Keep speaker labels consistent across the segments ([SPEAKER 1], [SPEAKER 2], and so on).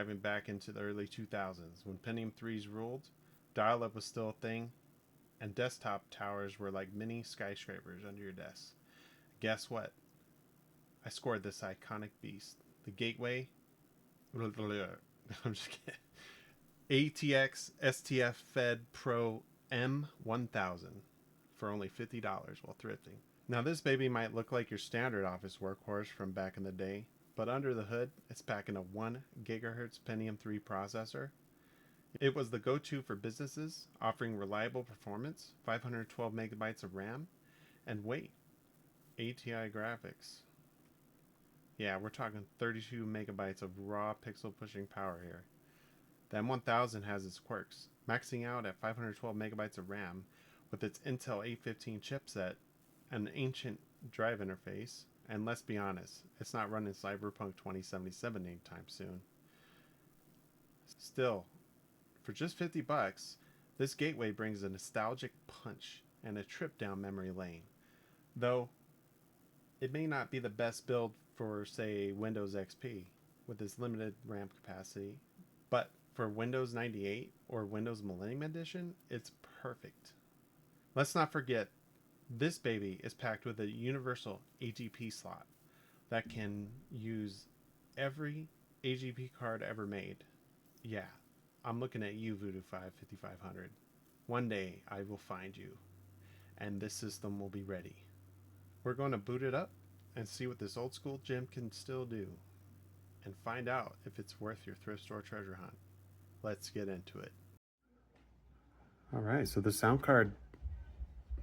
[SPEAKER 1] driving back into the early 2000s when Pentium 3s ruled, dial-up was still a thing, and desktop towers were like mini skyscrapers under your desk. Guess what? I scored this iconic beast. The Gateway... I'm just kidding. ATXSTF FED Pro M1000 for only $50 while thrifting. Now this baby might look like your standard office workhorse from back in the day, but under the hood, it's packing a 1 GHz Pentium 3 processor. It was the go-to for businesses, offering reliable performance, 512 megabytes of RAM, and wait, ATI graphics. Yeah, we're talking 32 megabytes of raw pixel pushing power here. The M1000 has its quirks, maxing out at 512 megabytes of RAM with its Intel 815 chipset, an ancient drive interface, and let's be honest, it's not running Cyberpunk 2077 anytime soon. Still, for just $50, this Gateway brings a nostalgic punch and a trip down memory lane. Though, it may not be the best build for, say, Windows XP with its limited RAM capacity, but for Windows 98 or Windows Millennium Edition, it's perfect. Let's not forget, this baby is packed with a universal AGP slot that can use every AGP card ever made. Yeah, I'm looking at you, Voodoo 5500. One day I will find you, and this system will be ready. We're going to boot it up and see what this old school gem can still do, and find out if it's worth your thrift store treasure hunt. Let's get into it. Alright, so the sound card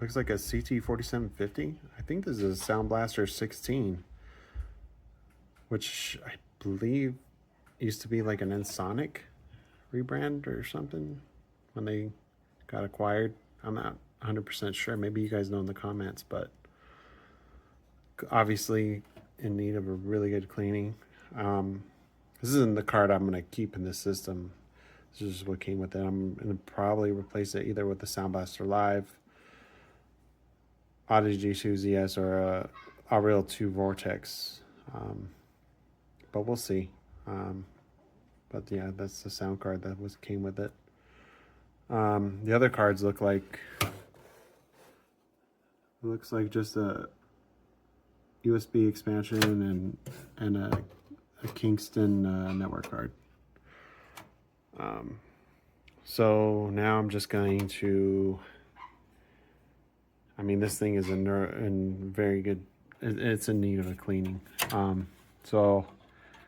[SPEAKER 1] looks like a CT4750. I think this is a Sound Blaster 16, which I believe used to be like an Ensoniq rebrand or something when they got acquired. I'm not 100% sure. Maybe you guys know in the comments, but obviously in need of a really good cleaning. This isn't the card I'm going to keep in this system. This is what came with it. I'm going to probably replace it either with the Sound Blaster Live, Audigy 2 ZS, or a Aureal 2 Vortex. But we'll see. But yeah, that's the sound card that came with it. The other cards look like just a USB expansion and a Kingston network card. So now I'm just going to, I mean, this thing is in very good, it's in need of a cleaning. So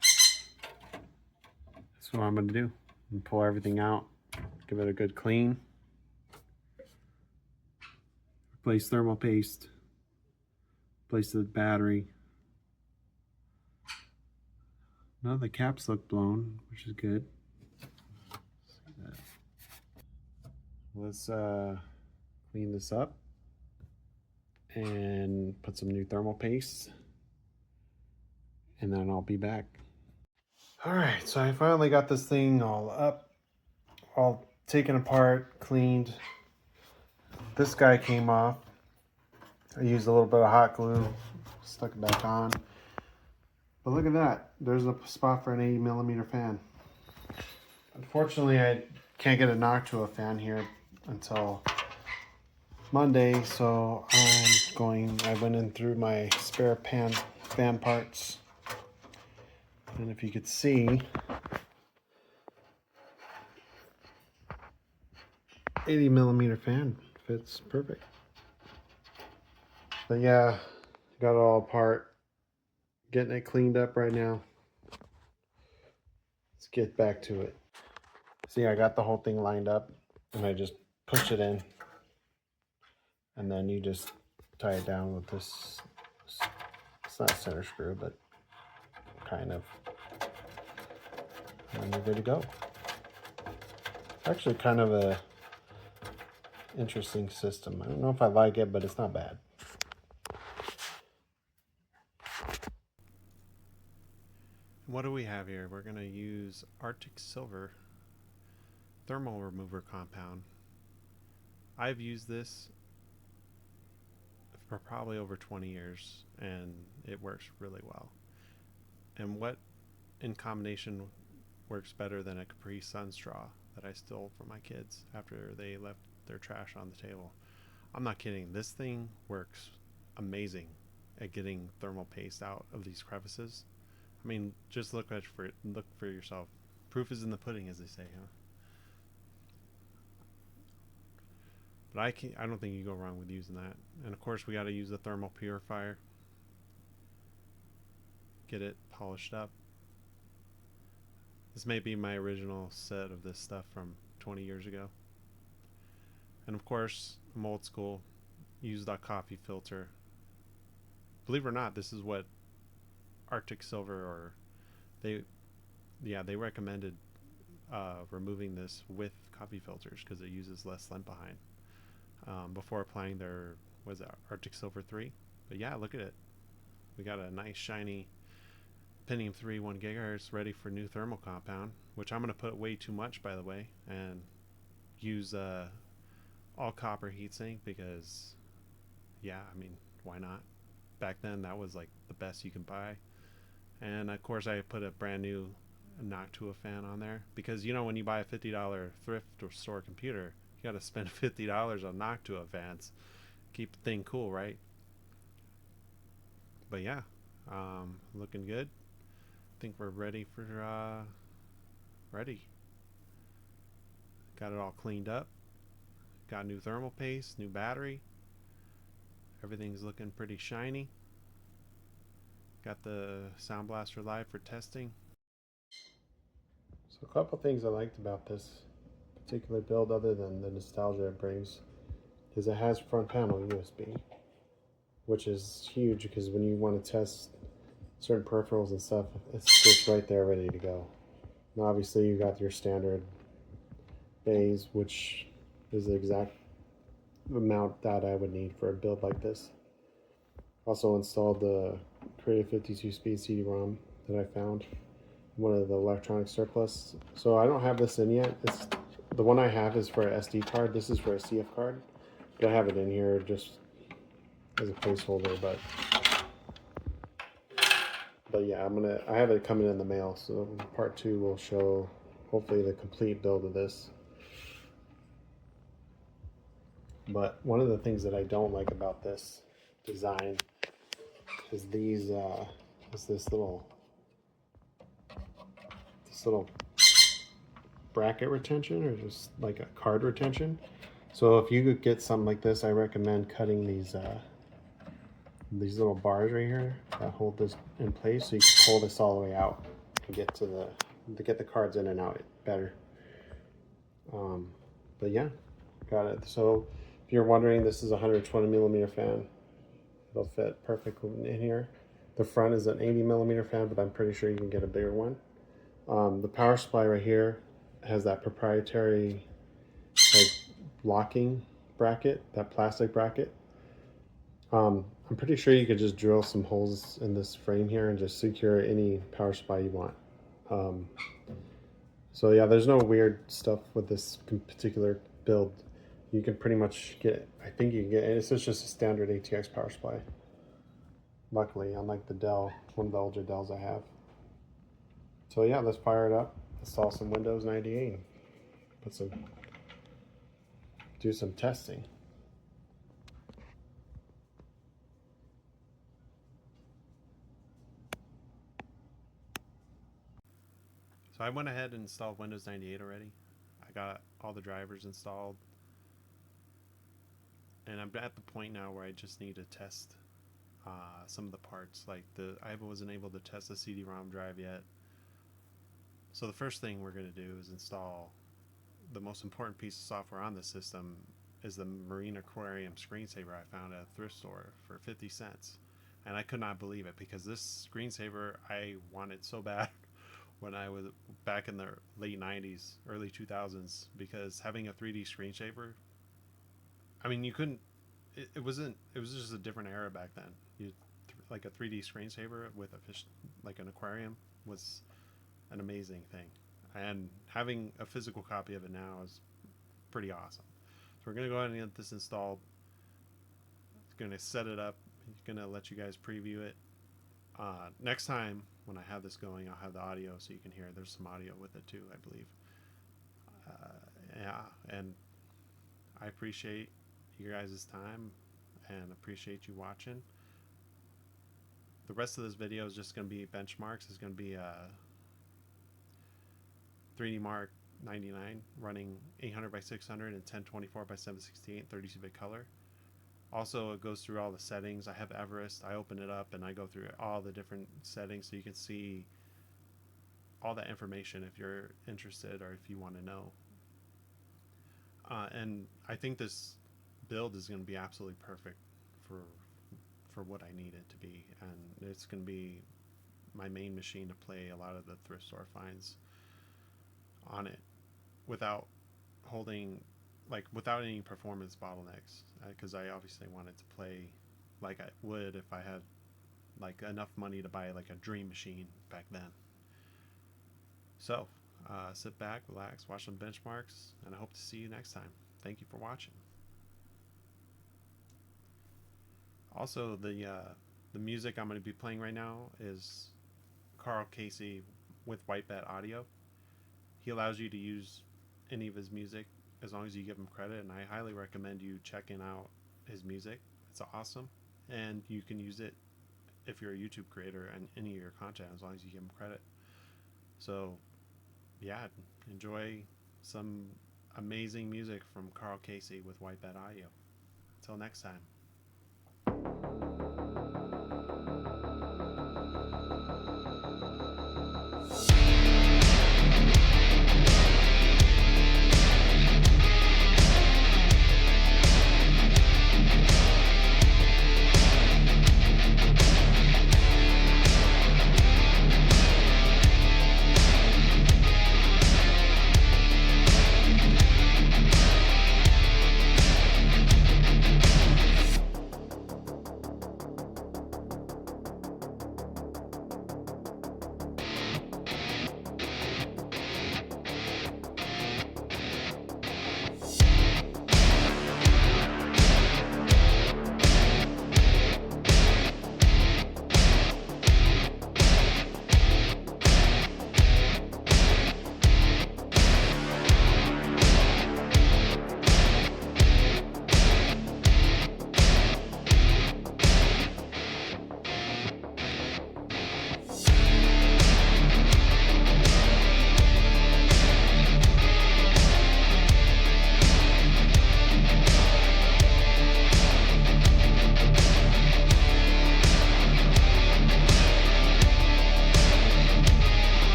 [SPEAKER 1] that's what I'm going to do. Pull everything out, give it a good clean, replace thermal paste, replace the battery. No, the caps look blown, which is good. Let's clean this up and put some new thermal paste, and then I'll be back. All right, so I finally got this thing all up, all taken apart, cleaned. This guy came off. I used a little bit of hot glue, stuck it back on. But look at that, there's a spot for an 80mm fan. Unfortunately, I can't get it knocked to a fan here until Monday, so I went in through my spare fan parts, and if you could see, 80mm fan fits perfect. But yeah, got it all apart, getting it cleaned up right now. Let's get back to it. See, I got the whole thing lined up, and I just push it in, and then you just tie it down with this, it's not a center screw, but kind of, and you're good to go. Actually kind of a interesting system. I don't know if I like it, but it's not bad. What do we have here? We're going to use Arctic Silver thermal remover compound. I've used this for probably over 20 years, and it works really well. And what, in combination works better than a Capri Sun straw that I stole from my kids after they left their trash on the table. I'm not kidding. This thing works amazing at getting thermal paste out of these crevices. I mean, just look for yourself. Proof is in the pudding, as they say, huh? But I don't think you go wrong with using that. And of course, we got to use the thermal purifier. Get it polished up. This may be my original set of this stuff from 20 years ago. And of course, I'm old school. Use that coffee filter. Believe it or not, this is what Arctic Silver or they recommended removing this with coffee filters because it uses less lent behind before applying their Arctic Silver 3. But yeah, look at it. We got a nice shiny Pentium 3 1 gigahertz ready for new thermal compound, which I'm going to put way too much, by the way, and use all copper heatsink because, yeah, I mean, why not? Back then, that was like the best you can buy. And of course, I put a brand new Noctua fan on there because, you know, when you buy a $50 thrift or store computer, you got to spend $50 on Noctua fans. Keep the thing cool, right? But yeah, looking good. I think we're ready for ready. Got it all cleaned up. Got new thermal paste, new battery. Everything's looking pretty shiny. Got the Sound Blaster Live for testing. So a couple things I liked about this particular build other than the nostalgia it brings is it has front panel USB, which is huge because when you want to test certain peripherals and stuff, it's just right there ready to go. And obviously you got your standard bays, which is the exact amount that I would need for a build like this. Also installed the Creative 52 speed CD-ROM that I found, one of the electronic surplus. So I don't have this in yet. The one I have is for an SD card. This is for a CF card, but I have it in here just as a placeholder. But yeah, I have it coming in the mail. So part 2 will show hopefully the complete build of this. But one of the things that I don't like about this design is this little bracket retention, or just like a card retention. So if you could get something like this, I recommend cutting these little bars right here that hold this in place, so you can pull this all the way out and get the cards in and out better. But yeah, got it. So if you're wondering, this is a 120 millimeter fan. It'll fit perfectly in here. The front is an 80 millimeter fan, but I'm pretty sure you can get a bigger one. The power supply right here has that proprietary like locking bracket, that plastic bracket. I'm pretty sure you could just drill some holes in this frame here and just secure any power supply you want. So yeah, there's no weird stuff with this particular build. You can pretty much get, I think you can get, it's just a standard ATX power supply. Luckily, unlike the Dell, one of the older Dells I have. So yeah, let's fire it up, install some Windows 98, do some testing. So I went ahead and installed Windows 98 already. I got all the drivers installed. And I'm at the point now where I just need to test some of the parts. Like I wasn't able to test the CD-ROM drive yet. So the first thing we're going to do is install the most important piece of software on the system is the Marine Aquarium screensaver I found at a thrift store for 50 cents. And I could not believe it because this screensaver I wanted so bad when I was back in the late 90s, early 2000s, because having a 3D screensaver, I mean, you couldn't, it was just a different era back then. Like a 3D screensaver with a fish, like an aquarium, was an amazing thing. And having a physical copy of it now is pretty awesome. So we're going to go ahead and get this installed. It's going to set it up. It's going to let you guys preview it. Next time when I have this going, I'll have the audio so you can hear. There's some audio with it too, I believe. Yeah, and I appreciate you guys' time and appreciate you watching. The rest of this video is just going to be benchmarks. It's going to be a 3D Mark 99 running 800 by 600 and 1024 by 768 32-bit color. Also, it goes through all the settings. I have Everest. I open it up and I go through all the different settings so you can see all that information if you're interested or if you want to know. And I think this build is going to be absolutely perfect for what I need it to be, and it's going to be my main machine to play a lot of the thrift store finds on it without without any performance bottlenecks, because I obviously wanted to play like I would if I had like enough money to buy like a dream machine back then. So sit back, relax, watch some benchmarks, and I hope to see you next time. Thank you for watching. Also, the music I'm going to be playing right now is Carl Casey with White Bat Audio. He allows you to use any of his music as long as you give him credit, and I highly recommend you checking out his music. It's awesome, and you can use it if you're a YouTube creator and any of your content as long as you give him credit. So yeah, enjoy some amazing music from Carl Casey with White Bat Audio. Until next time.